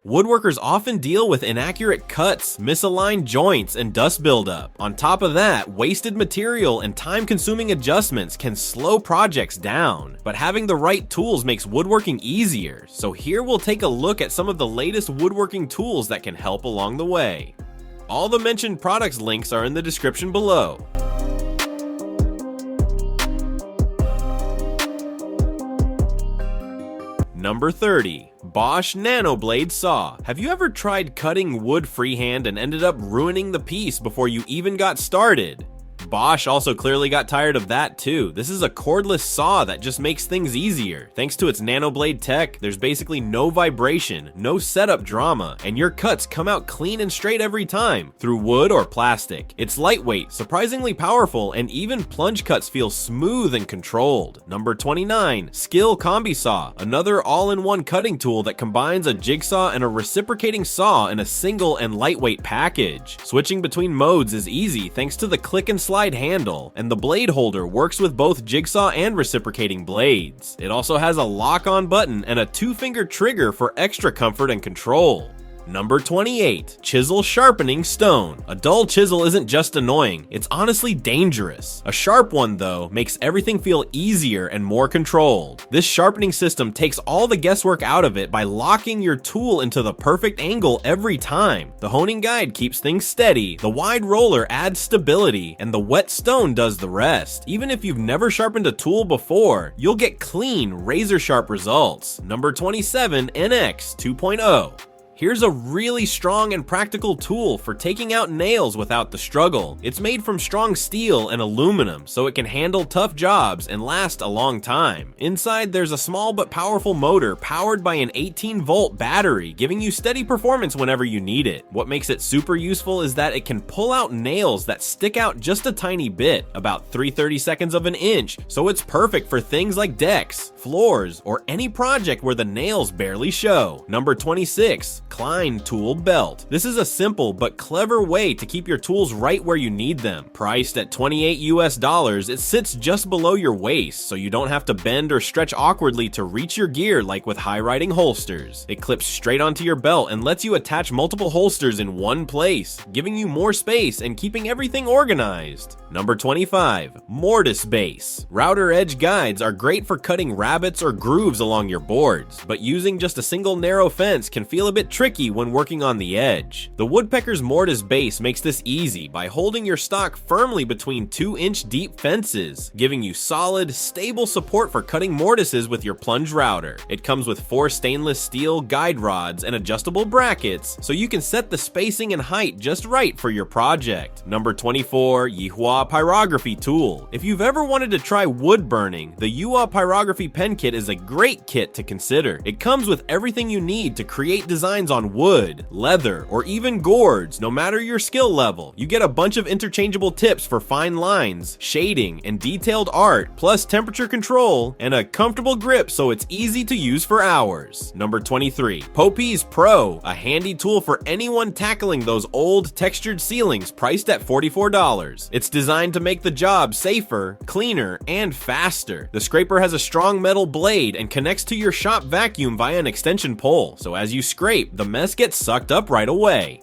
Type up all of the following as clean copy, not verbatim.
Woodworkers often deal with inaccurate cuts, misaligned joints, and dust buildup. On top of that, wasted material and time-consuming adjustments can slow projects down. But having the right tools makes woodworking easier, so here we'll take a look at some of the latest woodworking tools that can help along the way. All the mentioned products links are in the description below. Number 30. Bosch NanoBlade Saw. Have you ever tried cutting wood freehand and ended up ruining the piece before you even got started? Bosch also clearly got tired of that too. This is a cordless saw that just makes things easier. Thanks to its nanoblade tech, there's basically no vibration, no setup drama, and your cuts come out clean and straight every time, through wood or plastic. It's lightweight, surprisingly powerful, and even plunge cuts feel smooth and controlled. Number 29. Skil Combisaw. Another all-in-one cutting tool that combines a jigsaw and a reciprocating saw in a single and lightweight package. Switching between modes is easy thanks to the click and slide handle, and the blade holder works with both jigsaw and reciprocating blades. It also has a lock-on button and a 2-finger trigger for extra comfort and control. Number 28. Chisel Sharpening Stone. A dull chisel isn't just annoying, it's honestly dangerous. A sharp one, though, makes everything feel easier and more controlled. This sharpening system takes all the guesswork out of it by locking your tool into the perfect angle every time. The honing guide keeps things steady, the wide roller adds stability, and the wet stone does the rest. Even if you've never sharpened a tool before, you'll get clean, razor-sharp results. Number 27. NX 2.0. Here's a really strong and practical tool for taking out nails without the struggle. It's made from strong steel and aluminum, so it can handle tough jobs and last a long time. Inside, there's a small but powerful motor powered by an 18-volt battery, giving you steady performance whenever you need it. What makes it super useful is that it can pull out nails that stick out just a tiny bit, about 3/32 of an inch, so it's perfect for things like decks, floors, or any project where the nails barely show. Number 26. Klein Tool Belt. This is a simple but clever way to keep your tools right where you need them. Priced at $28 US, it sits just below your waist, so you don't have to bend or stretch awkwardly to reach your gear like with high-riding holsters. It clips straight onto your belt and lets you attach multiple holsters in one place, giving you more space and keeping everything organized. Number 25. Mortise Base. Router edge guides are great for cutting rabbets or grooves along your boards, but using just a single narrow fence can feel a bit tricky when working on the edge. The Woodpecker's Mortise Base makes this easy by holding your stock firmly between 2-inch deep fences, giving you solid, stable support for cutting mortises with your plunge router. It comes with 4 stainless steel guide rods and adjustable brackets, so you can set the spacing and height just right for your project. Number 24. Yihua Pyrography Tool. If you've ever wanted to try wood burning, the Yihua Pyrography pen kit is a great kit to consider. It comes with everything you need to create designs on wood, leather, or even gourds, no matter your skill level. You get a bunch of interchangeable tips for fine lines, shading, and detailed art, plus temperature control, and a comfortable grip so it's easy to use for hours. Number 23. Popeeze Pro, a handy tool for anyone tackling those old textured ceilings priced at $44. It's designed to make the job safer, cleaner, and faster. The scraper has a strong metal blade and connects to your shop vacuum via an extension pole, so as you scrape, the mess gets sucked up right away.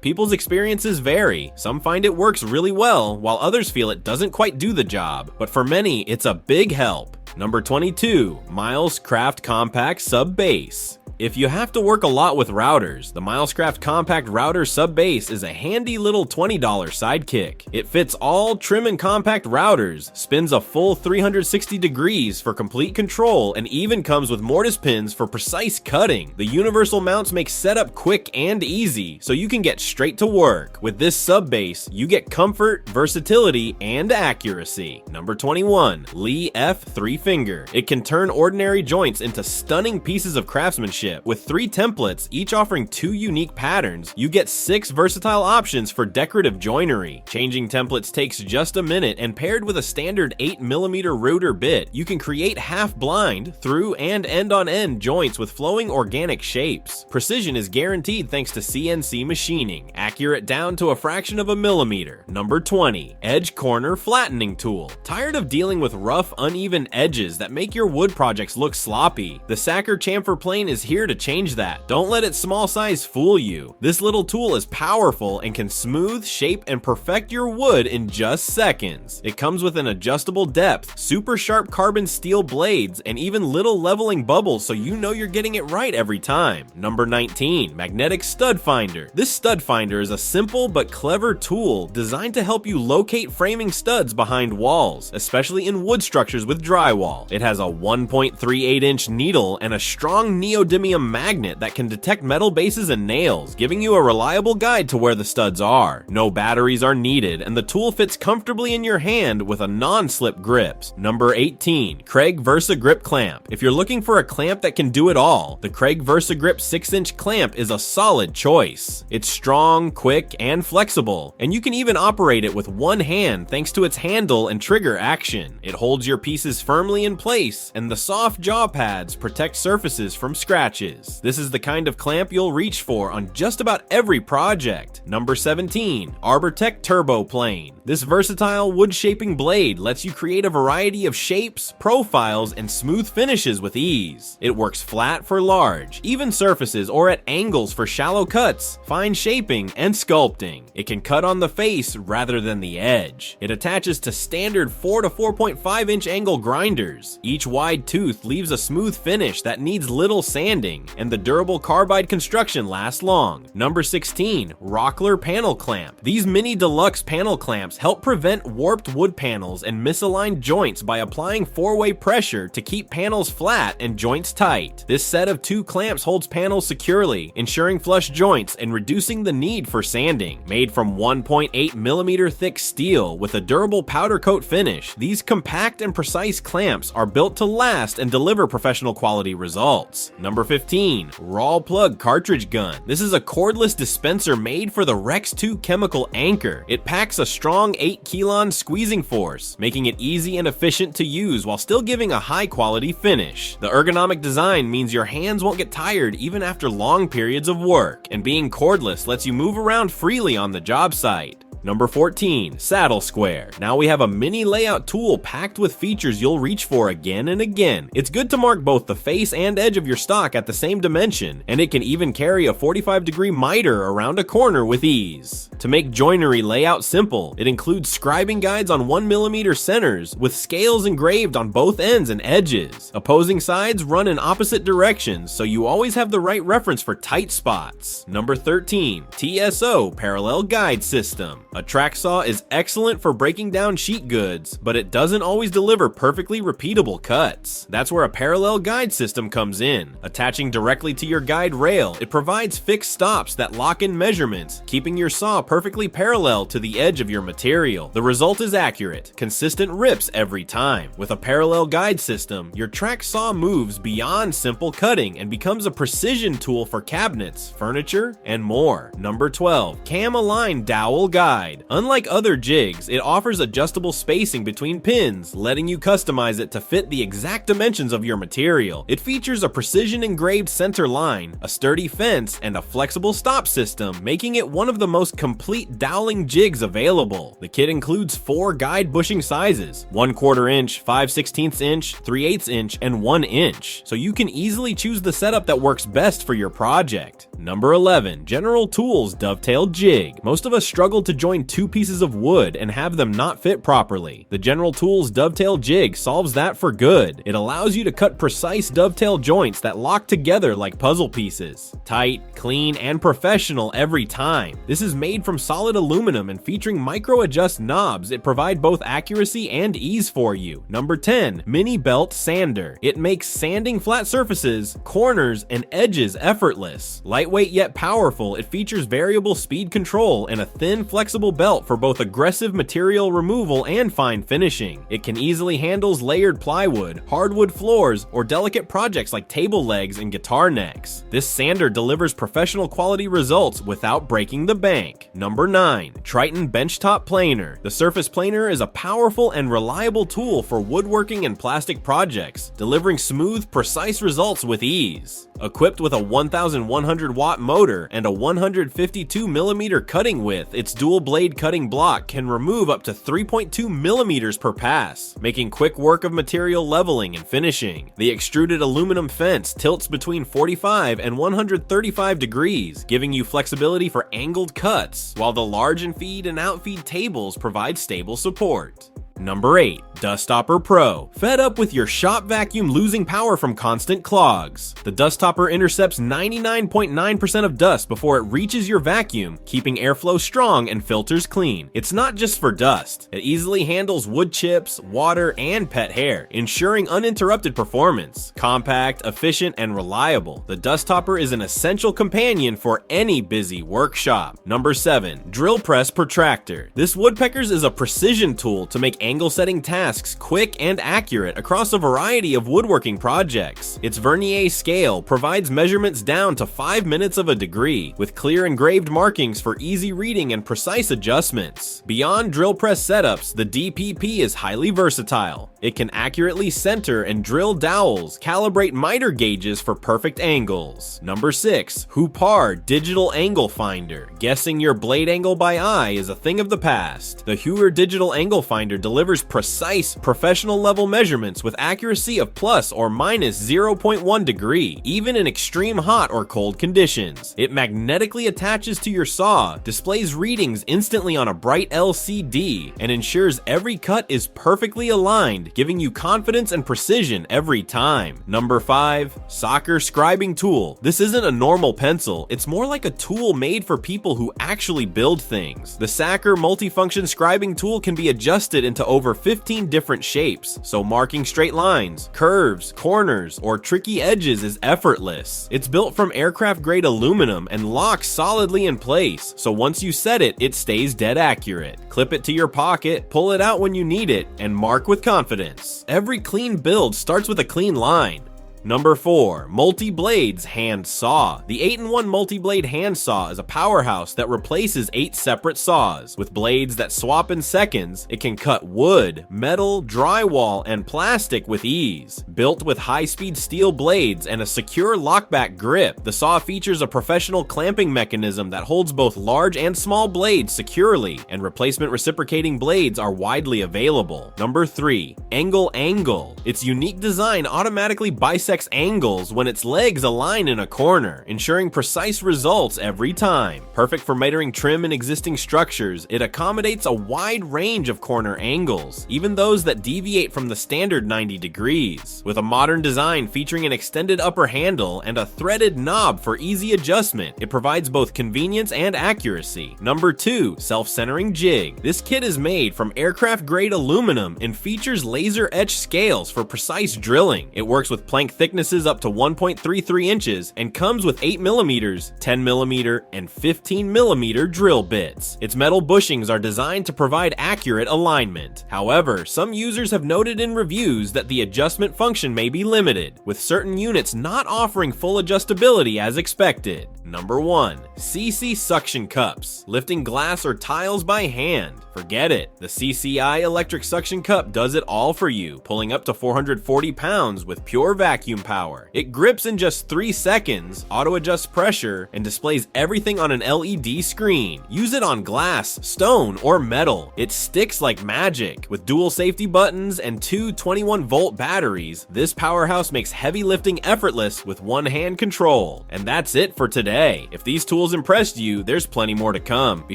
People's experiences vary. Some find it works really well, while others feel it doesn't quite do the job, but for many, it's a big help. Number 22. Milescraft CompactSubBase. If you have to work a lot with routers, the Milescraft Compact Router Sub-Base is a handy little $20 sidekick. It fits all trim and compact routers, spins a full 360 degrees for complete control, and even comes with mortise pins for precise cutting. The universal mounts make setup quick and easy, so you can get straight to work. With this sub-base, you get comfort, versatility, and accuracy. Number 21. Leigh F3 Finger. It can turn ordinary joints into stunning pieces of craftsmanship. With 3 templates, each offering 2 unique patterns, you get 6 versatile options for decorative joinery. Changing templates takes just a minute, and paired with a standard 8mm router bit, you can create half-blind, through and end-on-end joints with flowing organic shapes. Precision is guaranteed thanks to CNC machining, accurate down to a fraction of a millimeter. Number 20. Edge Corner Flattening Tool. Tired of dealing with rough, uneven edges that make your wood projects look sloppy? The Sacker chamfer plane is here here to change that. Don't let its small size fool you. This little tool is powerful and can smooth, shape, and perfect your wood in just seconds. It comes with an adjustable depth, super sharp carbon steel blades, and even little leveling bubbles so you know you're getting it right every time. Number 19, Magnetic Stud Finder. This stud finder is a simple but clever tool designed to help you locate framing studs behind walls, especially in wood structures with drywall. It has a 1.38-inch needle and a strong neodymium magnet that can detect metal bases and nails, giving you a reliable guide to where the studs are. No batteries are needed, and the tool fits comfortably in your hand with a non-slip grips. Number 18, Kreg VersaGrip Clamp. If you're looking for a clamp that can do it all, the Kreg VersaGrip 6-inch clamp is a solid choice. It's strong, quick, and flexible, and you can even operate it with one hand thanks to its handle and trigger action. It holds your pieces firmly in place, and the soft jaw pads protect surfaces from scratches. This is the kind of clamp you'll reach for on just about every project. Number 17, Arbortech Turbo Plane. This versatile wood-shaping blade lets you create a variety of shapes, profiles, and smooth finishes with ease. It works flat for large, even surfaces, or at angles for shallow cuts, fine shaping, and sculpting. It can cut on the face rather than the edge. It attaches to standard 4 to 4.5-inch angle grinders. Each wide tooth leaves a smooth finish that needs little sanding, and the durable carbide construction lasts long. Number 16, Rockler Panel Clamp. These mini deluxe panel clamps help prevent warped wood panels and misaligned joints by applying 4-way pressure to keep panels flat and joints tight. This set of 2 clamps holds panels securely, ensuring flush joints and reducing the need for sanding. Made from 1.8mm thick steel with a durable powder coat finish, these compact and precise clamps are built to last and deliver professional quality results. Number 15, Rawlplug Cartridge Gun. This is a cordless dispenser made for the Rex 2 chemical anchor. It packs a strong 8 kilon squeezing force, making it easy and efficient to use while still giving a high quality finish. The ergonomic design means your hands won't get tired even after long periods of work, and being cordless lets you move around freely on the job site. Number 14, Saddle Square. Now we have a mini layout tool packed with features you'll reach for again and again. It's good to mark both the face and edge of your stock at the same dimension, and it can even carry a 45-degree miter around a corner with ease. To make joinery layout simple, it includes scribing guides on 1mm centers with scales engraved on both ends and edges. Opposing sides run in opposite directions, so you always have the right reference for tight spots. Number 13, TSO Parallel Guide System. A track saw is excellent for breaking down sheet goods, but it doesn't always deliver perfectly repeatable cuts. That's where a parallel guide system comes in. Attaching directly to your guide rail, it provides fixed stops that lock in measurements, keeping your saw perfectly parallel to the edge of your material. The result is accurate, consistent rips every time. With a parallel guide system, your track saw moves beyond simple cutting and becomes a precision tool for cabinets, furniture, and more. Number 12, Cam-Align Dowel Guide. Unlike other jigs, it offers adjustable spacing between pins, letting you customize it to fit the exact dimensions of your material. It features a precision engraved center line, a sturdy fence, and a flexible stop system, making it one of the most complete doweling jigs available. The kit includes 4 guide bushing sizes, 1/4 inch, 5/16 inch, 3/8 inch, and 1 inch, so you can easily choose the setup that works best for your project. Number 11, General Tools Dovetail Jig. Most of us struggle to join 2 pieces of wood and have them not fit properly. The General Tools Dovetail Jig solves that for good. It allows you to cut precise dovetail joints that lock together like puzzle pieces. Tight, clean, and professional every time. This is made from solid aluminum and featuring micro-adjust knobs. It provides both accuracy and ease for you. Number 10, Mini Belt Sander. It makes sanding flat surfaces, corners, and edges effortless. Lightweight yet powerful, it features variable speed control and a thin, flexible belt for both aggressive material removal and fine finishing. It can easily handle layered plywood, hardwood floors, or delicate projects like table legs and guitar necks. This sander delivers professional quality results without breaking the bank. Number 9, Triton Benchtop Planer. The surface planer is a powerful and reliable tool for woodworking and plastic projects, delivering smooth, precise results with ease. Equipped with a 1100 watt motor and a 152mm cutting width, its dual blade cutting block can remove up to 3.2mm per pass, making quick work of material leveling and finishing. The extruded aluminum fence tilts between 45 and 135 degrees, giving you flexibility for angled cuts, while the large in-feed and out-feed tables provide stable support. Number 8. Dustopper Pro. Fed up with your shop vacuum losing power from constant clogs? The Dustopper intercepts 99.9% of dust before it reaches your vacuum, keeping airflow strong and filters clean. It's not just for dust. It easily handles wood chips, water, and pet hair, ensuring uninterrupted performance. Compact, efficient, and reliable, the Dustopper is an essential companion for any busy workshop. Number 7. Drill Press Protractor. This woodpecker's is a precision tool to make angle setting tasks quick and accurate across a variety of woodworking projects. Its vernier scale provides measurements down to 5 minutes of a degree, with clear engraved markings for easy reading and precise adjustments. Beyond drill press setups, the DPP is highly versatile. It can accurately center and drill dowels, calibrate miter gauges for perfect angles. Number 6. Huepar Digital Angle Finder. Guessing your blade angle by eye is a thing of the past. The Huepar Digital Angle Finder delivers precise, professional level measurements with accuracy of plus or minus 0.1 degree, even in extreme hot or cold conditions. It magnetically attaches to your saw, displays readings instantly on a bright LCD, and ensures every cut is perfectly aligned, giving you confidence and precision every time. Number 5. Soccer Scribing Tool. This isn't a normal pencil, it's more like a tool made for people who actually build things. The Sacker multifunction scribing tool can be adjusted into over 15 different shapes, so marking straight lines, curves, corners, or tricky edges is effortless. It's built from aircraft-grade aluminum and locks solidly in place, so once you set it, it stays dead accurate. Clip it to your pocket, pull it out when you need it, and mark with confidence. Every clean build starts with a clean line. Number 4. Multi-Blades Hand Saw. The 8-in-1 multi-blade hand saw is a powerhouse that replaces 8 separate saws. With blades that swap in seconds, it can cut wood, metal, drywall, and plastic with ease. Built with high-speed steel blades and a secure lockback grip, the saw features a professional clamping mechanism that holds both large and small blades securely, and replacement reciprocating blades are widely available. Number 3. Engle Angle. Its unique design automatically bisects angles when its legs align in a corner, ensuring precise results every time. Perfect for metering trim in existing structures, it accommodates a wide range of corner angles, even those that deviate from the standard 90 degrees. With a modern design featuring an extended upper handle and a threaded knob for easy adjustment, it provides both convenience and accuracy. Number 2. Self-Centering Jig. This kit is made from aircraft-grade aluminum and features laser-etched scales for precise drilling. It works with plank thicknesses up to 1.33 inches and comes with 8mm, 10mm, and 15mm drill bits. Its metal bushings are designed to provide accurate alignment. However, some users have noted in reviews that the adjustment function may be limited, with certain units not offering full adjustability as expected. Number 1. Seesii Suction Cups. Lifting glass or tiles by hand? Forget it. The Seesii electric suction cup does it all for you, pulling up to 440 pounds with pure vacuum power. It grips in just 3 seconds, auto-adjusts pressure, and displays everything on an LED screen. Use it on glass, stone, or metal. It sticks like magic. With dual safety buttons and 2 21-volt batteries, this powerhouse makes heavy lifting effortless with one-hand control. And that's it for today. If these tools impressed you, there's plenty more to come. Be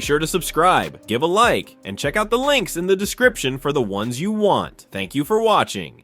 sure to subscribe, give a like, and check out the links in the description for the ones you want. Thank you for watching.